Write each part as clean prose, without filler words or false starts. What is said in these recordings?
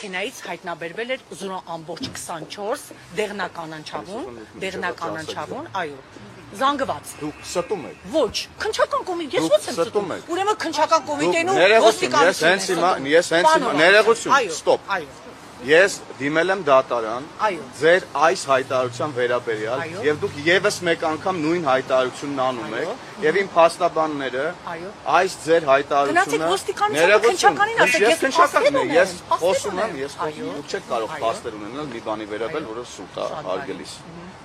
Կենայից հայտնաբերվել էր զորո ամբողջ 24 դեղնականանչավուն, այո, զանգված։ Դուք ստում եք։ Ոչ, քննչական կոմիտե, ես ո՞նց եմ ստում։ Ուրեմն քննչական կոմիտեին ու ոստիկանությունն։ Ես հենց ներողություն, ստոպ։ Այո։ Ես դիմել եմ դատարան Այո։ ձեր այս հայտարարության վերաբերյալ եւ դուք եւս մեկ անգամ նույն հայտարարությունն անում եք եւ իմ փաստաբանները այս ձեր հայտարարությունը ես խոսում եմ, դուք չեք կարող փաստեր ունենալ մի բանի վերաբերյալ, որը սուտ է արգելիս։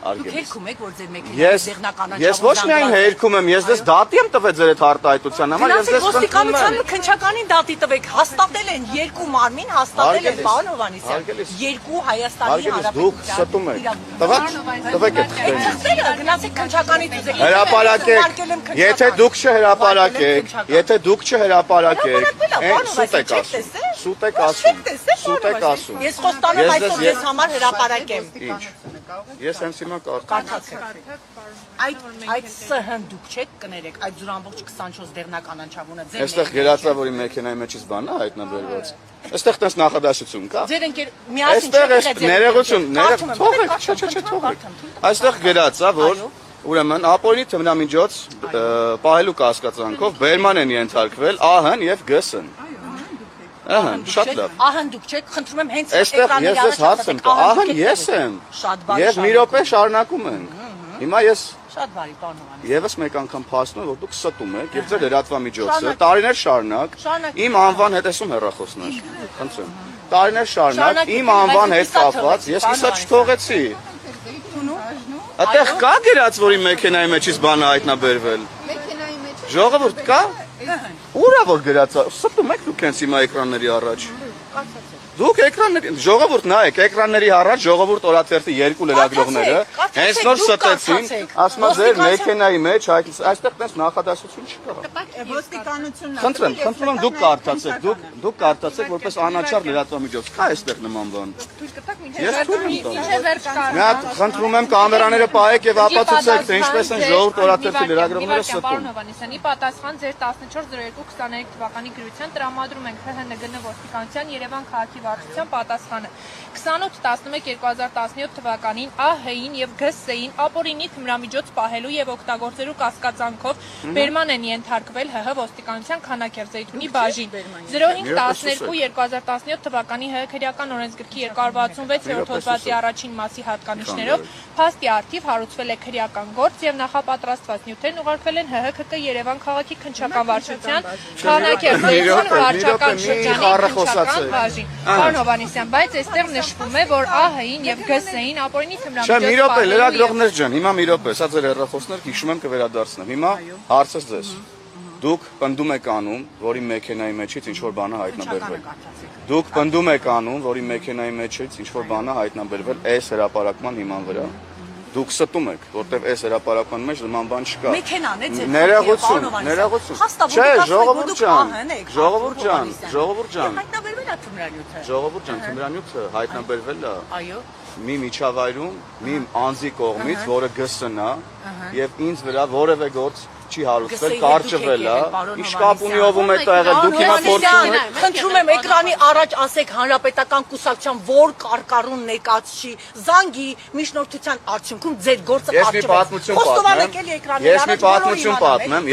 Դուք հերքում եք, որ ձեր մեքենայի դեղնականանչավուն։ Ես ոչ միայն հերքում եմ, ես դες դատի եմ տվել ձեր այդ արտահայտության համար, ես դες ոստիկանությանը քննչականին դատի տվեք, հաստատել են երկու մարմին, հաստատել են պարոն Հովհաննիսյան, երկու Հայաստանի Դուք ստում եք։ Տվեք այդ թղթերը, գնացեք քննչականի դուզեք։ Հրապարակեք, եթե դուք չհրապարակեք, սուտ եք ասում։ Ես խոստանում այսօր ես համար հրապարակեմ։ Ինչ։ Ես հենց հիմա կարդացեք։ Այդ ՍՀ-ն դուք չեք կներեք, այդ զորամբողջ 24 դեղնականանչավունը ձեր։ Այստեղ գերածա, որի մեքենայի մեջից բանն է հայտնաբերված։ Այստեղ տես նախադասություն կա։ Ձեր ընկեր միասին թողեք։ Այստեղ գերածա, որ ուրեմն ապօրինի թմրամիջոց պահելու կասկածանքով բերման են ենթարկվել ԱՀ-ն եւ ԳՍ-ն։ Ահա, շատ լավ։ Ահան դուք չեք, խնդրում եմ հենց էկրանի առաջ ասեք, ահան ես եմ։ Եվ մի րոպե շարունակում ենք։ Հիմա ես շատ բարի, պարոն Հովհաննիսյան։ Եվս մեկ անգամ փաստում եմ, որ դուք ստում եք եւ ձեր լրատվամիջոցը տարիներ շարունակ իմ անվան հետ էսում հեռախոսներ։ Խնդրում։ Տարիներ շարունակ իմ անվան հետ կապված ես իսա չթողեցի։ Այդտեղ կա գրած, որ իմ մեքենայի մեջից բանը հայտնաբերվել։ Մեքենայի մեջ։ Ժողովուրդ կա։ Ուրա որ գրած է, ստում եք դուք հենց հիմա էկրանների առաջ։ Դուք էկրանների, ժողովուրդ նայեք, էկրանների առաջ ժողովուրդ օրաթերթի երկու լրագրողները հենց նոր ստեցին, ասում են ձեր մեքենայի մեջ այստեղ տես նախադասություն չկա։ Ոստիկանությունն է։ Խնդրում եմ դուք կարդացեք որպես անաչառ լրատվամիջոց։ Կա այստեղ նման բան։ Ես թույլ եմ տալիս։ Մի հատ խնդրում եմ կամերաները պահեք եւ ապացուցեք, թե ինչպես են ժողովուրդ օրաթերթի լրագրողները ստում։ Պարոն Հովհաննիսյանի պատասխան ձեր 140223 թվականի գրության տրամադրում ենք ՀՀՆԳՆ ոստիկանության Երևան քաղաքի վարչության պատասխանը 28/11/2017 թվականին ԱՀ-ին եւ ԳՍ-ին ապօրինի թմրամիջոց պահելու եւ օգտագործելու կասկածանքով բերման են ենթարկվել ՀՀ ոստիկանության Քանաքերձեյթունի բաժին 05/12/2017 թվականի ՀՀ քրեական օրենսգրքի 266-րդ հոդվածի առաջին մասի հատկանիշներով փաստի առթիվ հարուցվել է քրեական գործ եւ նախապատրաստված նյութերն ուղարկվել են ՀՀ ՔԿ Երևան քաղաքի քննչական վարչության Քանաքերձեյթուն վարչական շրջանի քննչական բաժին։ Պարոն Հովհաննիսյան, բայց այստեղ նշվում է, որ ԱՀ-ին եւ ԳՍ-ին ապօրինի թմրամիջոց Չէ, մի րոպե, լրագրողներ ջան, հիմա մի րոպե, սա ձեր հեռախոսներ հիշում եմ կվերադարձնեմ։ Հիմա հարցս ձեզ։ Դուք պնդում եք անում, որի մեքենայի մեջից ինչ որ բանը հայտնաբերվել։ Դուք պնդում եք անում, որի մեքենայի մեջից ինչ որ բանը հայտնաբերվել այս հրապարակման հիման վրա։ Դուք ստում եք, որտեվ այս հրապարակման մեջ նման բան չկա։ Մեքենան է ձեր։ Ներողություն։ Չէ, ժողովուրդ ջան։ Հայտնաբերվել է թմրանյութը։ Ժողովուրդ ջան, թմրանյութը հայտնաբերվել է։ Այո։ Մի միջավայրում, մի անձի կողմից, որը ԳՍ-ն է, եւ ինձ վրա որևէ գործ չի հարուցվել, կարճվել է։ Ինչ կապ ունի ով ում է եղել, դուք հիմա փորձում եք։ Խնդրում եմ էկրանի առաջ ասեք հանրապետական կուսակցության որ կարկառուն ներկայացուցի զանգի միջնորդության արդյունքում ձեր գործը Ես մի պատմություն պատմեմ։ Մի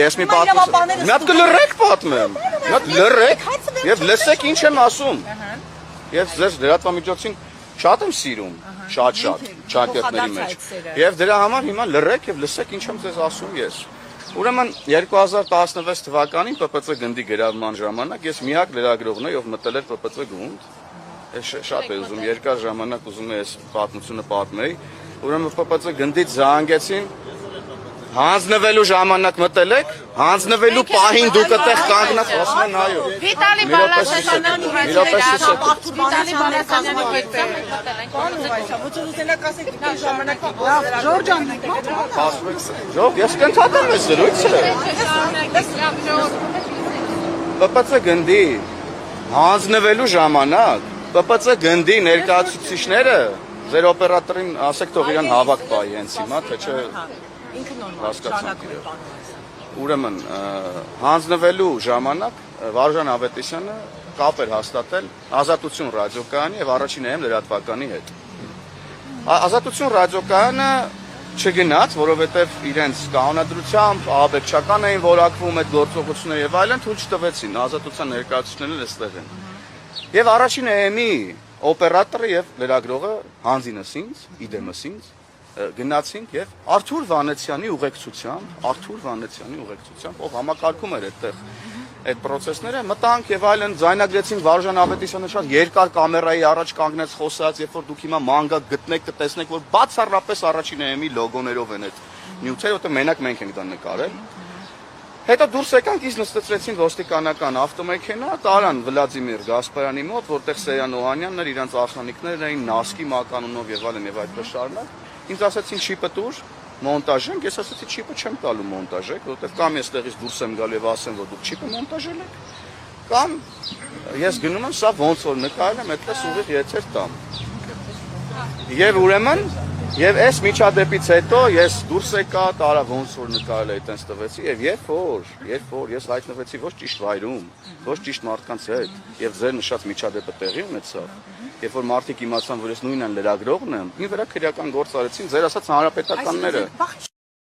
հատ կլրեք պատմեմ։ Մի հատ լրեք եւ լսեք ինչ եմ ասում։ Եվ ձեր լրատվամիջոցին շատ եմ սիրում, շատ ճակատների մեջ։ Եվ դրա համար հիմա լրեք եւ լսեք ինչ եմ ձեզ ասում ես։ Ուրեմն 2016 թվականին ՊՊՑ գնդի գրավման ժամանակ ես միակ լրագրողն եմ, ով մտել էր ՊՊՑ գունդ։ Ես շատ եմ ուզում երկար ժամանակ ուզում եմ այս պատմությունը պատմեի։ Ուրեմն ՊՊՑ գնդից զանգեցին հանձնվելու ժամանակ մտել եք, հանձնվելու պահին դուք այդտեղ կանգնած ասում են այո։ Վիտալի Բալասանյանի Վիտալի Բալասանյանի հետ Ժողով, ես կընդհատեմ այս զրույցը։ ՊՊՑ գնդի հանձնվելու ժամանակ ՊՊՑ գնդի ներկայացուցիչները ձեր օպերատորին ասեք թող իրան հավաք պահի հենց հիմա, թե չէ ինքը նորմալ հասկացանք Ուրեմն հանձնվելու ժամանակ Վարժան Ավետիսյանը կապ էր հաստատել Ազատություն ռադիոկայանի եւ առաջին AM լրատվականի հետ։ Ազատություն ռադիոկայանը չգնաց, որովհետեւ իրենց կանոնադրությամբ ահաբեկչական էին որակվում այդ գործողությունները եւ այլն, թույլ չտվեցին Ազատության ներկայացուցիչներն այստեղ են։ Եվ առաջին AM-ի օպերատորը եւ լրագրողը հանձինս ինձ, իդեմս ինձ գնացինք եւ Արթուր Վանեցյանի ուղեկցությամբ, ով համակարգում էր այդտեղ այդ process-ները, մտանք եւ այլն, ձայնագրեցինք Վարժան Ավետիսյանը շատ երկար կամերայի առաջ կանգնեց խոսած, երբ որ դուք հիմա մանգա գտնեք, կտեսնեք, որ բացառապես առաջին AM-ի լոգոներով են այդ նյութերը, որտեղ մենակ մենք ենք դա նկարել։ Հետո դուրս եկանք, ինձ նստեցրեցին ոստիկանական ավտոմեքենա, տարան Վլադիմիր Գասպարյանի մոտ, որտեղ Սեյան Օհանյանն էր, իրանց ախնանիկներն էին, Նասկի մականունով եւ այլն եւ այդպես շարունակ։ Ինձ ասացին չիպը տուր, մոնտաժենք, ես ասացի չիպը չեմ տալու մոնտաժեք, որովհետեւ կամ ես տեղից դուրս եմ գալու եւ ասեմ, որ դուք չիպը մոնտաժել եք, կամ ես գնում եմ, սա ոնց որ նկարել եմ, այդպես ուղիղ եթեր տամ։ Եվ ուրեմն, եւ այս միջադեպից հետո ես դուրս եկա, տարա ոնց որ նկարել էի, տենց տվեցի եւ երբ որ ես հայտնվեցի ոչ ճիշտ վայրում, ոչ ճիշտ մարդկանց հետ եւ ձեր նշած միջադեպը տեղի ունեցավ, երբ որ մարդիկ իմացան, որ ես նույնն լրագրողն եմ, ինձ վրա քրեական գործ արեցին, ձեր ասած հանրապետականները։